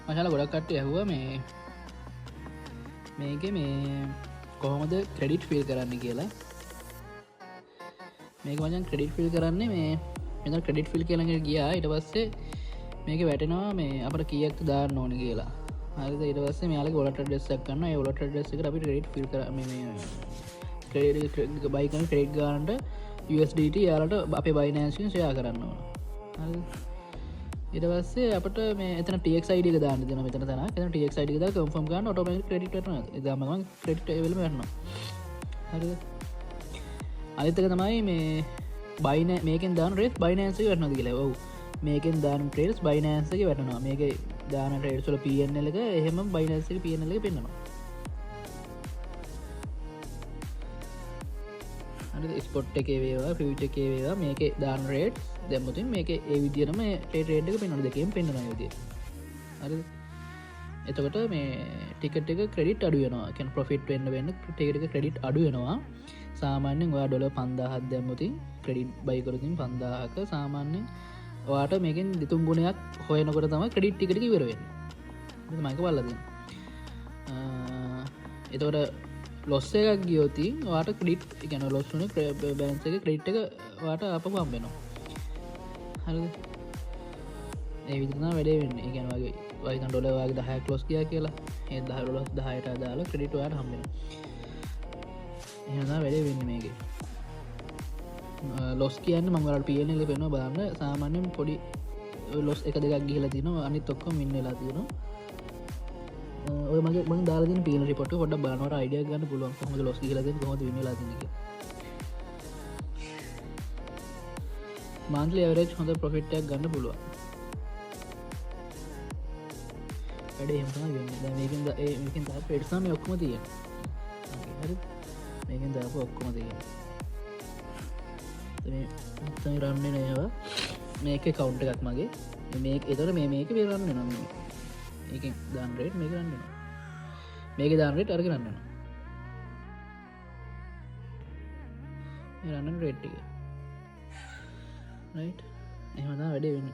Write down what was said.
මශාල ගොඩක් කට්ටිය ඇහුවා මේක මේ කොහොමද ක්‍රෙඩිට් ෆිල් කරන්න කියලා මේක මචන් ක්‍රෙඩිට් ෆිල් කරන්නේ මේ මෙ ක්‍රෙඩිට් ෆිල් කියලඟ ගියා ඉට පස්සේ මේක වැටෙනවා මේ අපට කියක් දාන්න ඕන කියලා හරි ඉටවස්ස මේයාල ගොලට ඩෙස්සක් කන්න ඔලට ඩෙස්ස අපි ක්‍රඩ් ෆිල් කර බයිකන ක්‍රේඩ් ගාන්ට USDT යාලට අපේ බයිනෑන්සින් සයා කරන්න ඕන ඉටවස්සේ අපට මේ ටක් යිඩ දාන්න දන මෙතන තන ටක් යිඩ කම්ෆම් ගන්න ඔටම ක්‍රඩිට දම ක්‍රඩිට වෙලන්න හරි අනිතක තමයි මේ බයින මේකෙන් දාන රෙත් බයිනන්සක වටනද කියලා ඔවු මේකෙන් දාන ට්‍රේස් බයිනන්සක වැටනවා මේක දාන ටේල්සල පියන්නලක එහෙම බයිනන්සක පියනල පෙන්නවා ස්පොට් එක වේවා ෆිච් එක වේවා මේක දාන රේට් දැම්මතින් මේක ඒ විදිරම ටේට් එක පෙන්වන දෙකෙන් පෙන්න්න යුද හරි එතකොට මේ ටිකට එක ක්‍රඩිට් අඩුවනවා කැන පොෆිට් වෙන්න වෙන්න ටේක ක්‍රඩිට් අඩුවනවා සාමාන්‍යෙන් ඔයා ඩොල 5000 දැම්මුතින් ක්‍රඩිට් බයිකරතින් 5000ක සාමාන්‍යෙන් වාට මේකින් දෙතුන් ගුණයක් හොයනකොට තම ක්‍රඩිට් ටිකට ඉවරවෙන්න මයික බල්ලද එතවට ලොස්ස එකක් ගියෝති වාට ක්‍රඩිට් ගැන ලොස්සුන බැන්ස එක ක්‍රඩ් එක වාට අප පම්බෙනවා හරි ඒ විදිනා වැඩේ වෙන්න ගැනවගේ වයිතන් ඩොලවාගේ 10 ලොස් කිය කියලා ඒ 10 ලොස් 10ට දාලා ක්‍රඩිට් වාට හම්බෙන එහදා වැඩේ වෙන්න මේගේ ලොස් කියන්න මංගලට පියනෙල පෙන බාන්න සාමාන්‍යෙන් පොඩි ලොස් එක දෙකක් ගිහල තින අනි තොක්කො මින්නලා තියෙන මගේ ම දාල පින පොට ොඩ බානවට අයිඩිය ගන්න පුළුවන් හොම ලොස් කියලද හොද ලා මාන්ලි ඇවරේජ් හොඳ පොෆිට්ටක් ගන්න පුළුවන් වැඩ එම මේකින් මේකින් ත පෙට්සාම ඔක්කම තිය මේකින් දාප ඔක්කොම තිය රන්නේ නෑවා මේක කවුන්ට එකක් මගේ මේ එතර මේක පේරන්න නම් ඒ දාන්රේට් මේ කරන්න මේක දාන්රේට් අර කරන්න රන්න රේට්ටික එහමදා වැඩේ වෙන්න